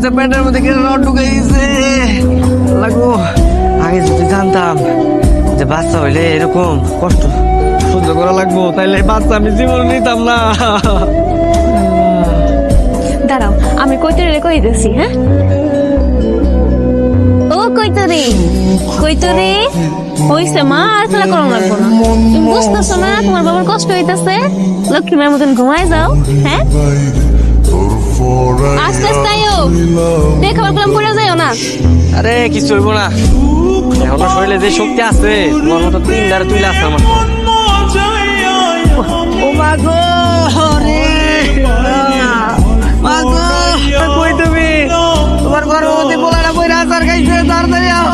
করতেছে, পেটের মধ্যে কেন রড ঢুকে গেছে। লাগো, আগে যদি জানতাম যে বাচ্চা হইলে এরকম কষ্ট সহ্য করা লাগবো, তাইলে বাচ্চা আমি জীবন নিতাম না। দাঁড়াও, আমি কৈতরে কই দিছি। হ্যাঁ, ও কৈতরে, কৈতরে হইছে মা, আর খেলা করো লাগবো না। তুমি বুঝতেছো না তোমার বাবার কষ্ট হইতেছে? লক্ষ্মী মায়ের মতন ঘুমায় যাও। হ্যাঁ, আস্তে আস্তে আয়ো, দেখ আবার কলম পড়ে যাইও না। আরে কিছু হইব না, এখনো শরীরে যে শক্তি আছে তোমার মতো তিন ধারে তুলে আছে আমার। ও মা গো রে, মা গো কই তুমি? তোমার গর্ভবতী পোলাটা বইরা আচার খাইছে, তাড়াতাড়ি আহ।